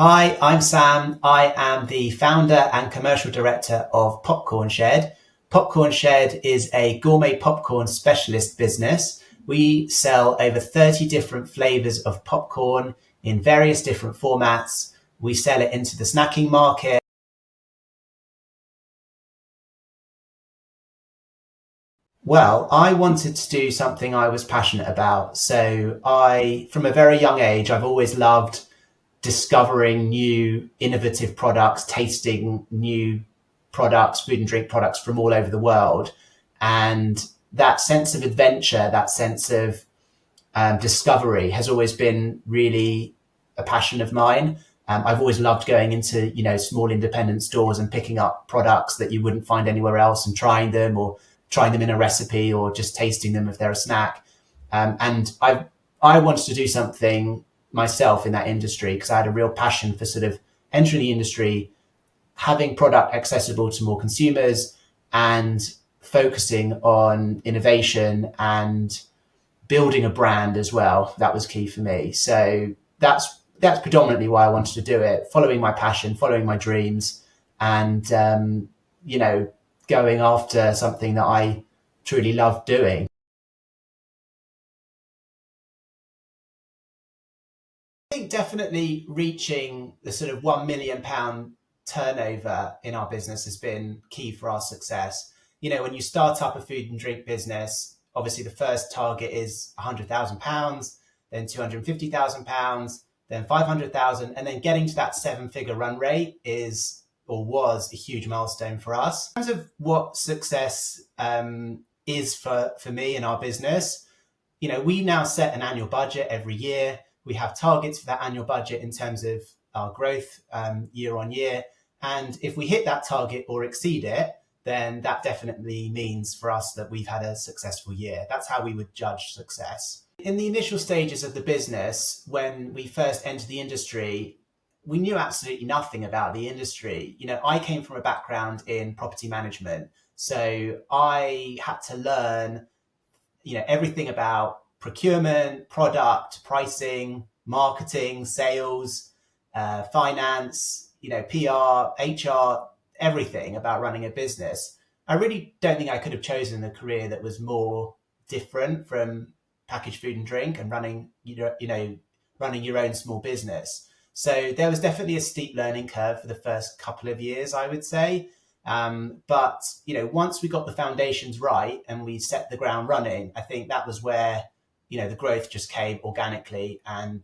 Hi, I'm Sam. I am the founder and commercial director of Popcorn Shed. Popcorn Shed is a gourmet popcorn specialist business. We sell over 30 different flavors of popcorn in various different formats. We sell it into the snacking market. Well, I wanted to do something I was passionate about. From a very young age, I've always loved discovering new innovative products, tasting new products, food and drink products from all over the world. And that sense of adventure, that sense of discovery has always been really a passion of mine. I've always loved going into, small independent stores and picking up products that you wouldn't find anywhere else and trying them or trying them in a recipe or just tasting them if they're a snack. And I wanted to do something myself in that industry because I had a real passion for sort of entering the industry, having product accessible to more consumers and focusing on innovation and building a brand as well. That was key for me. So that's predominantly why I wanted to do it, following my passion, following my dreams, and going after something that I truly love doing. I think definitely reaching the sort of £1 million turnover in our business has been key for our success. When you start up a food and drink business, obviously the first target is £100,000, then £250,000, then 500,000, and then getting to that seven-figure run rate is or was a huge milestone for us. In terms of what success is for me in our business, we now set an annual budget every year. We have targets for that annual budget in terms of our growth year on year. And if we hit that target or exceed it, then that definitely means for us that we've had a successful year. That's how we would judge success. In the initial stages of the business, when we first entered the industry, we knew absolutely nothing about the industry. I came from a background in property management. So I had to learn, everything about procurement, product, pricing, marketing, sales, finance, PR, HR, everything about running a business. I really don't think I could have chosen a career that was more different from packaged food and drink and running your own small business. So there was definitely a steep learning curve for the first couple of years, I would say. But once we got the foundations right and we set the ground running, I think that was where the growth just came organically. And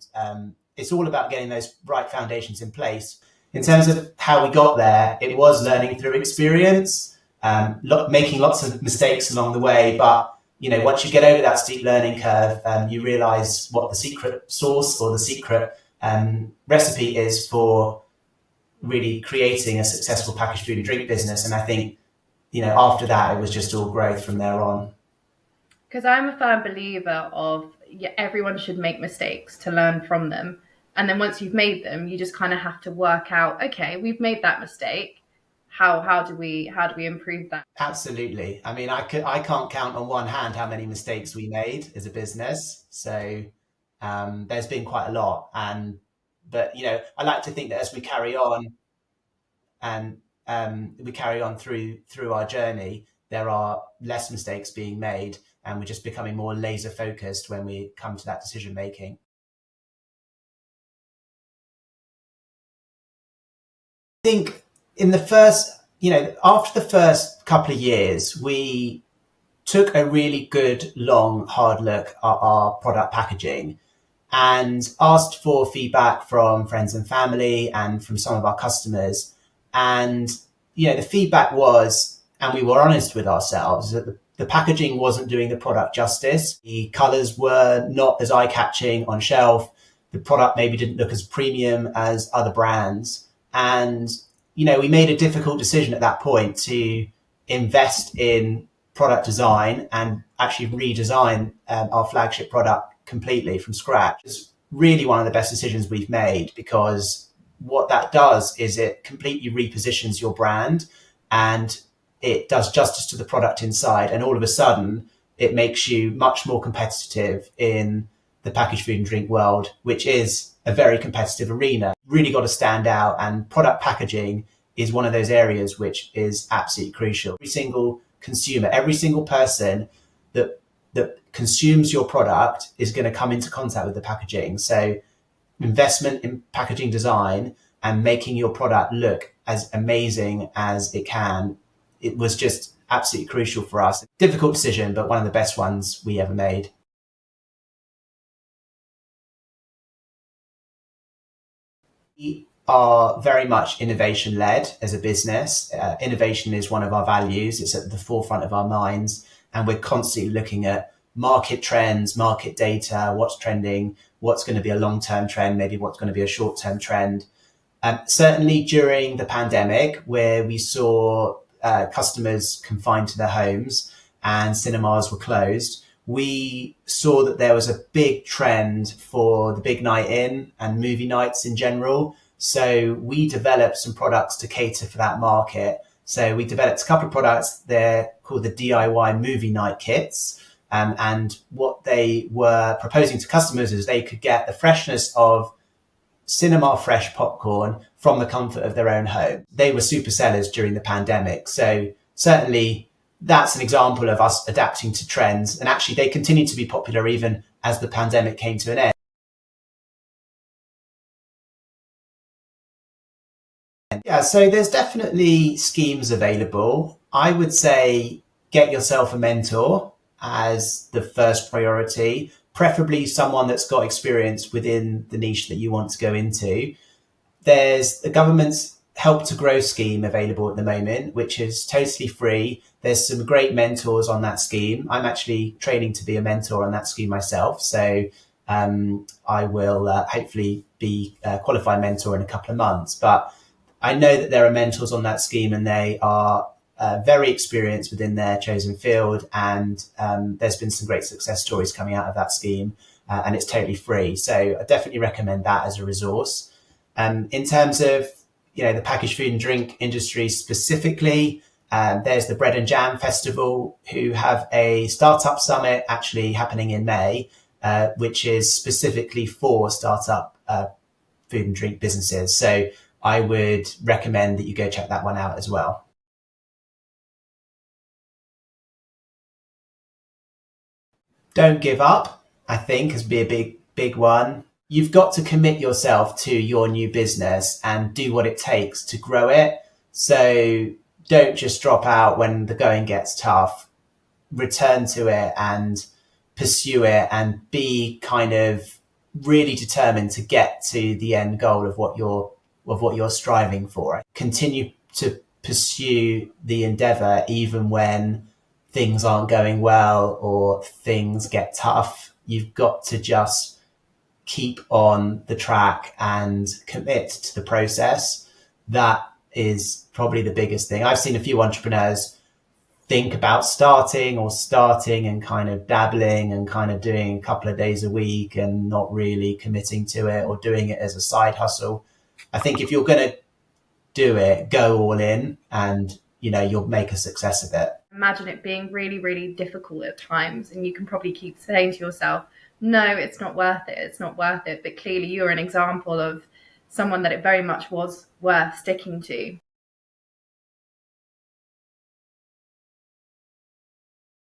it's all about getting those right foundations in place. In terms of how we got there, it was learning through experience, making lots of mistakes along the way. But once you get over that steep learning curve, you realize what the secret sauce or the secret recipe is for really creating a successful packaged food and drink business. And I think, after that, it was just all growth from there on. Because I'm a firm believer of everyone should make mistakes to learn from them. And then once you've made them, you just kind of have to work out, okay, we've made that mistake. How do we improve that? Absolutely. I mean, I can't count on one hand how many mistakes we made as a business. So there's been quite a lot. But I like to think that as we carry on and we carry on through our journey, there are less mistakes being made, and we're just becoming more laser focused when we come to that decision making. I think in the first, after the first couple of years, we took a really good, long, hard look at our product packaging and asked for feedback from friends and family and from some of our customers. And, the feedback was, and we were honest with ourselves, that the packaging wasn't doing the product justice. The colors were not as eye-catching on shelf. The product maybe didn't look as premium as other brands. And, we made a difficult decision at that point to invest in product design and actually redesign our flagship product completely from scratch. It's really one of the best decisions we've made, because what that does is it completely repositions your brand and it does justice to the product inside. And all of a sudden, it makes you much more competitive in the packaged food and drink world, which is a very competitive arena. Really got to stand out, and product packaging is one of those areas which is absolutely crucial. Every single consumer, every single person that consumes your product is going to come into contact with the packaging. So investment in packaging design and making your product look as amazing as it can, it was just absolutely crucial for us. Difficult decision, but one of the best ones we ever made. We are very much innovation led as a business. Innovation is one of our values. It's at the forefront of our minds, and we're constantly looking at market trends, market data, what's trending, what's going to be a long-term trend, maybe what's going to be a short-term trend. Certainly during the pandemic, where we saw customers confined to their homes and cinemas were closed, we saw that there was a big trend for the big night in and movie nights in general. So we developed some products to cater for that market. So we developed a couple of products. They're called the DIY movie night kits. And what they were proposing to customers is they could get the freshness of cinema fresh popcorn from the comfort of their own home. They were super sellers during the pandemic. So certainly that's an example of us adapting to trends. And actually they continued to be popular even as the pandemic came to an end. Yeah, so there's definitely schemes available. I would say get yourself a mentor as the first priority, preferably someone that's got experience within the niche that you want to go into. There's the government's Help to Grow scheme available at the moment, which is totally free. There's some great mentors on that scheme. I'm actually training to be a mentor on that scheme myself. So I will hopefully be a qualified mentor in a couple of months. But I know that there are mentors on that scheme, and they are very experienced within their chosen field. And there's been some great success stories coming out of that scheme, and it's totally free. So I definitely recommend that as a resource. In terms of the packaged food and drink industry specifically, there's the Bread and Jam Festival, who have a startup summit actually happening in May, which is specifically for startup food and drink businesses. So I would recommend that you go check that one out as well. Don't give up, I think, has be a big one. You've got to commit yourself to your new business and do what it takes to grow it. So don't just drop out when the going gets tough. Return to it and pursue it, and be kind of really determined to get to the end goal of what you're striving for. Continue to pursue the endeavor even when things aren't going well or things get tough. You've got to just keep on the track and commit to the process. That is probably the biggest thing. I've seen a few entrepreneurs think about starting and kind of dabbling and kind of doing a couple of days a week and not really committing to it, or doing it as a side hustle. I think if you're going to do it, go all in, and you'll make a success of it. Imagine it being really, really difficult at times, and you can probably keep saying to yourself, no, it's not worth it. It's not worth it. But clearly you're an example of someone that it very much was worth sticking to.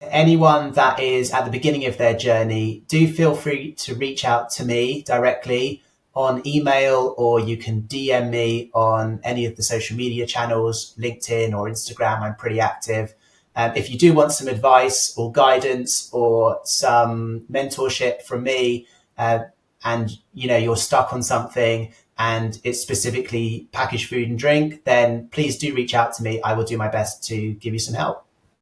Anyone that is at the beginning of their journey, do feel free to reach out to me directly on email, or you can DM me on any of the social media channels, LinkedIn or Instagram. I'm pretty active. If you do want some advice or guidance or some mentorship from me, and you're stuck on something and it's specifically packaged food and drink, then please do reach out to me. I will do my best to give you some help.